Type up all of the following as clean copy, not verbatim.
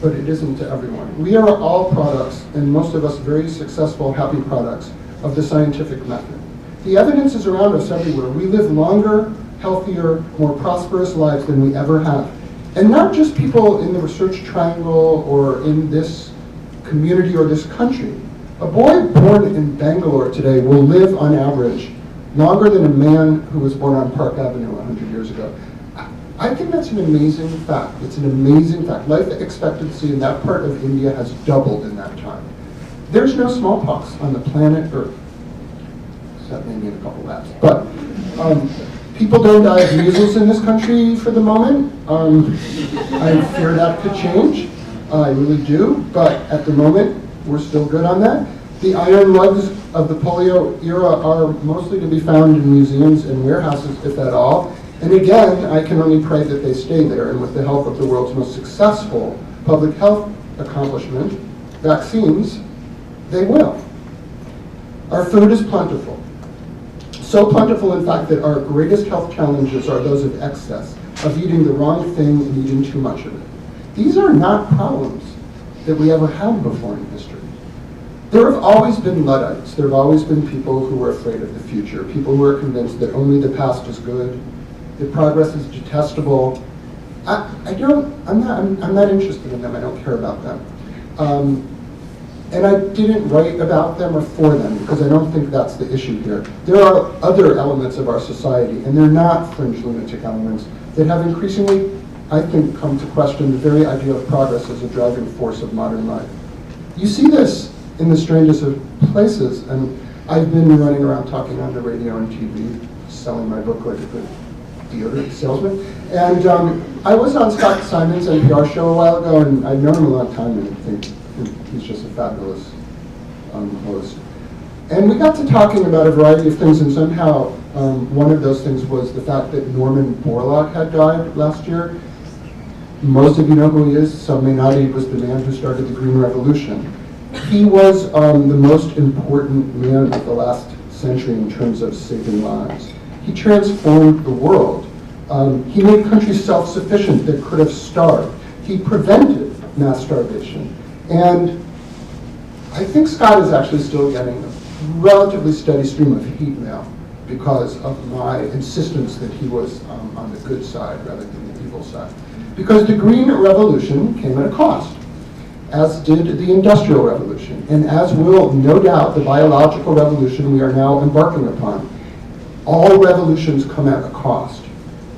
but it isn't to everyone. We are all products, and most of us very successful, happy products, of the scientific method. The evidence is around us everywhere. We live longer, healthier, more prosperous lives than we ever have. And not just people in the research triangle or in this community or this country. A boy born in Bangalore today will live on average longer than a man who was born on Park Avenue 100 years ago. I think that's an amazing fact. It's an amazing fact. Life expectancy in that part of India has doubled in that time. There's no smallpox on the planet Earth, except maybe in a couple labs. But people don't die of measles in this country for the moment. I fear that could change. I really do. But at the moment, we're still good on that. The iron lugs of the polio era are mostly to be found in museums and warehouses, if at all. And again, I can only pray that they stay there, and with the help of the world's most successful public health accomplishment, vaccines, they will. Our food is plentiful. So plentiful, in fact, that our greatest health challenges are those of excess, of eating the wrong thing and eating too much of it. These are not problems that we ever had before in history. There have always been Luddites. There have always been people who were afraid of the future, people who are convinced that only the past is good, that progress is detestable. I'm not interested in them. I don't care about them. And I didn't write about them or for them because I don't think that's the issue here. There are other elements of our society, and they're not fringe lunatic elements, that have increasingly, I think, come to question the very idea of progress as a driving force of modern life. You see this in the strangest of places, and I've been running around talking on the radio and TV, selling my book like a good deodorant salesman. And I was on Scott Simon's NPR show a while ago, and I've known him a long time, and I think he's just a fabulous host. And we got to talking about a variety of things, and somehow one of those things was the fact that Norman Borlaug had died last year. Most of you know who he is, some may not. He was the man who started the Green Revolution. He was the most important man of the last century in terms of saving lives. He transformed the world. He made countries self-sufficient that could have starved. He prevented mass starvation. And I think Scott is actually still getting a relatively steady stream of hate mail because of my insistence that he was on the good side rather than the evil side. Because the Green Revolution came at a cost, as did the Industrial Revolution, and as will, no doubt, the biological revolution we are now embarking upon. All revolutions come at a cost.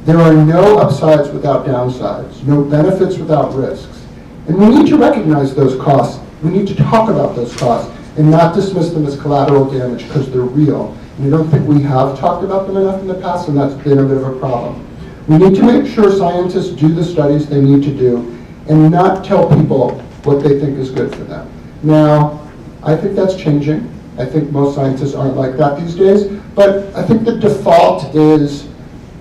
There are no upsides without downsides, no benefits without risks. And we need to recognize those costs. We need to talk about those costs and not dismiss them as collateral damage because they're real. And I don't think we have talked about them enough in the past, and that's been a bit of a problem. We need to make sure scientists do the studies they need to do and not tell people what they think is good for them. Now, I think that's changing. I think most scientists aren't like that these days, but I think the default is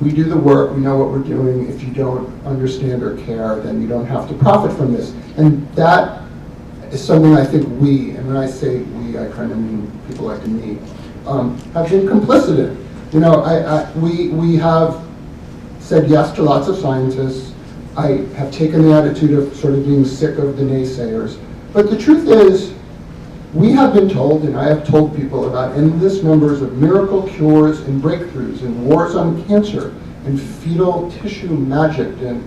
we do the work, we know what we're doing. If you don't understand or care, then you don't have to profit from this. And that is something I think we, and when I say we, I kind of mean people like me, have been complicit in. You know, we have said yes to lots of scientists. I have taken the attitude of sort of being sick of the naysayers. But the truth is, we have been told, and I have told people about endless numbers of miracle cures and breakthroughs and wars on cancer and fetal tissue magic and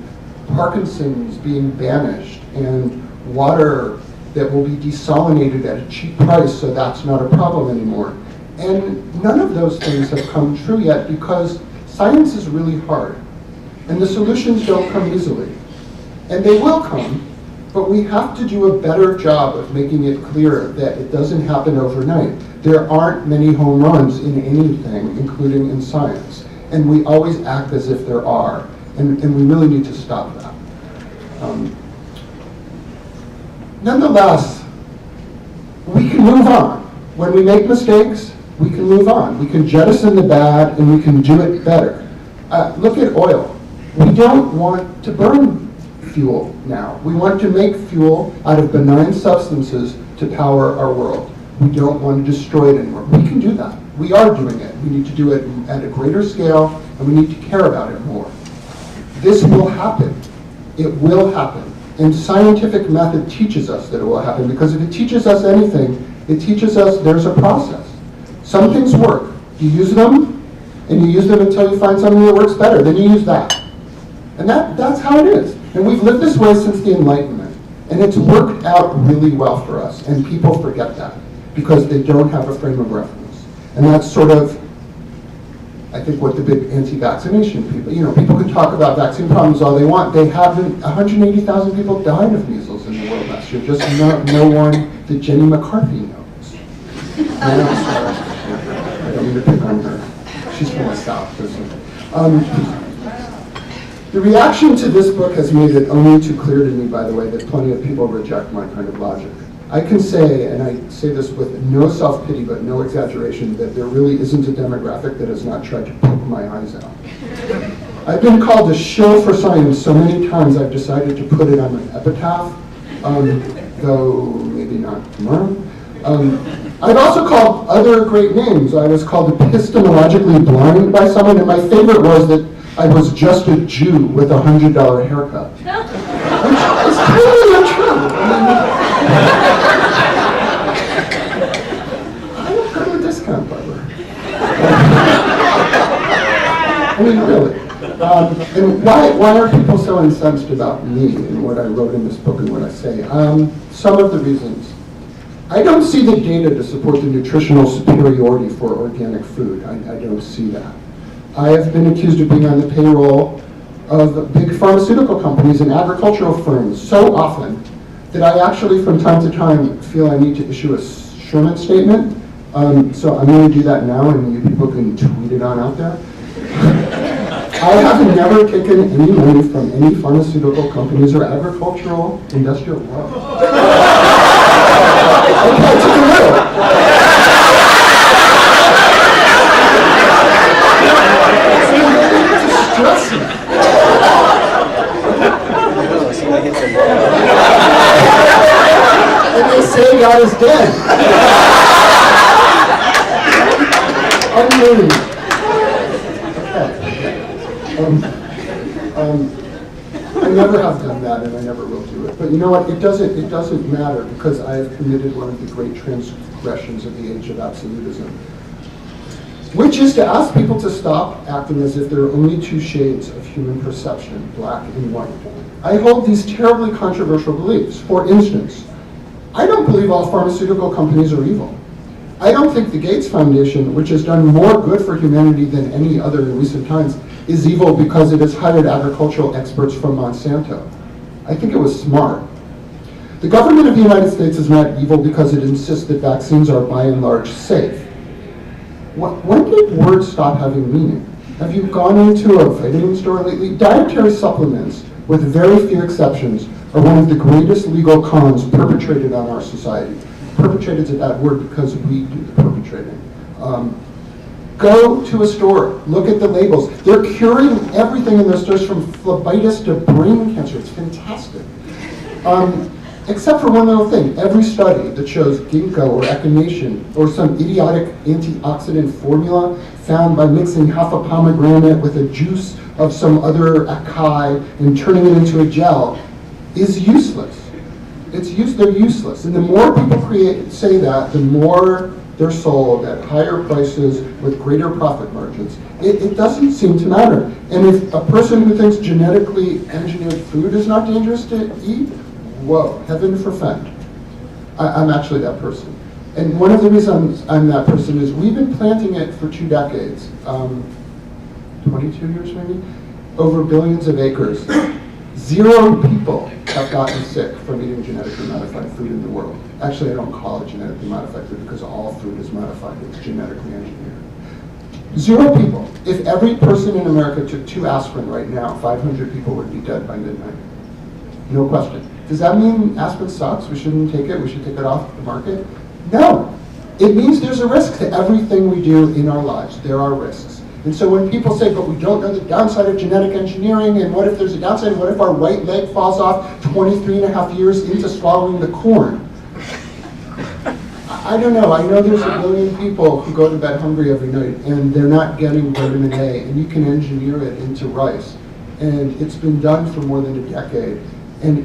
Parkinson's being banished and water that will be desalinated at a cheap price so that's not a problem anymore. And none of those things have come true yet because science is really hard. And the solutions don't come easily. And they will come, but we have to do a better job of making it clear that it doesn't happen overnight. There aren't many home runs in anything, including in science. And we always act as if there are. And we really need to stop that. Nonetheless, we can move on. When we make mistakes, we can move on. We can jettison the bad and we can do it better. Look at oil. We don't want to burn fuel now. We want to make fuel out of benign substances to power our world. We don't want to destroy it anymore. We can do that. We are doing it. We need to do it at a greater scale, and we need to care about it more. This will happen. It will happen. And scientific method teaches us that it will happen, because if it teaches us anything, it teaches us there's a process. Some things work. You use them, and you use them until you find something that works better. Then you use that. And that's how it is. And we've lived this way since the Enlightenment. And it's worked out really well for us. And people forget that because they don't have a frame of reference. And that's sort of, I think, what the big anti-vaccination people, people can talk about vaccine problems all they want. They haven't, 180,000 people died of measles in the world last year. Just no one that Jenny McCarthy knows. I'm sorry. I don't mean to pick on her. She's from the South. The reaction to this book has made it only too clear to me, by the way, that plenty of people reject my kind of logic. I can say, and I say this with no self-pity but no exaggeration, that there really isn't a demographic that has not tried to poke my eyes out. I've been called a shill for science so many times I've decided to put it on an epitaph, though maybe not tomorrow. I've also called other great names. I was called epistemologically blind by someone, and my favorite was that I was just a Jew with a $100 haircut. Which is totally untrue. I don't go to a discount barber. I mean, really. And why are people so incensed about me and what I wrote in this book and what I say? Some of the reasons. I don't see the data to support the nutritional superiority for organic food. I don't see that. I have been accused of being on the payroll of big pharmaceutical companies and agricultural firms so often that I actually, from time to time, feel I need to issue a Sherman statement. So I'm going to do that now, and you people can tweet it on out there. I have never taken any money from any pharmaceutical companies or agricultural industrial. Okay, I took a little. And they say God is dead. Unmoving. I never have done that, and I never will do it. But you know what? It doesn't matter, because I have committed one of the great transgressions of the age of absolutism, which is to ask people to stop acting as if there are only two shades of human perception, black and white. I hold these terribly controversial beliefs. For instance, I don't believe all pharmaceutical companies are evil. I don't think the Gates Foundation, which has done more good for humanity than any other in recent times, is evil because it has hired agricultural experts from Monsanto. I think it was smart. The government of the United States is not evil because it insists that vaccines are by and large safe. When did words stop having meaning? Have you gone into a vitamin store lately? Dietary supplements, with very few exceptions, are one of the greatest legal cons perpetrated on our society. Perpetrated is that word because we do the perpetrating. Go to a store, look at the labels. They're curing everything in those stores, from phlebitis to brain cancer. It's fantastic. Except for one little thing. Every study that shows ginkgo or echinacea or some idiotic antioxidant formula found by mixing half a pomegranate with a juice of some other acai and turning it into a gel is useless. They're useless. And the more people say that, the more they're sold at higher prices with greater profit margins. It doesn't seem to matter. And if a person who thinks genetically engineered food is not dangerous to eat, whoa, heaven forfend. I'm actually that person. And one of the reasons I'm that person is we've been planting it for 2 decades, 22 years maybe, over billions of acres. 0 people have gotten sick from eating genetically modified food in the world. Actually, I don't call it genetically modified food because all food is modified. It's genetically engineered. 0 people. If every person in America took 2 aspirin right now, 500 people would be dead by midnight. No question. Does that mean aspirin sucks? We shouldn't take it? We should take it off the market? No. It means there's a risk to everything we do in our lives. There are risks. And so when people say, but we don't know the downside of genetic engineering, and what if there's a downside, and what if our right leg falls off 23 and a half years into swallowing the corn? I don't know. I know there's a billion people who go to bed hungry every night, and they're not getting vitamin A, and you can engineer it into rice. And it's been done for more than a decade. And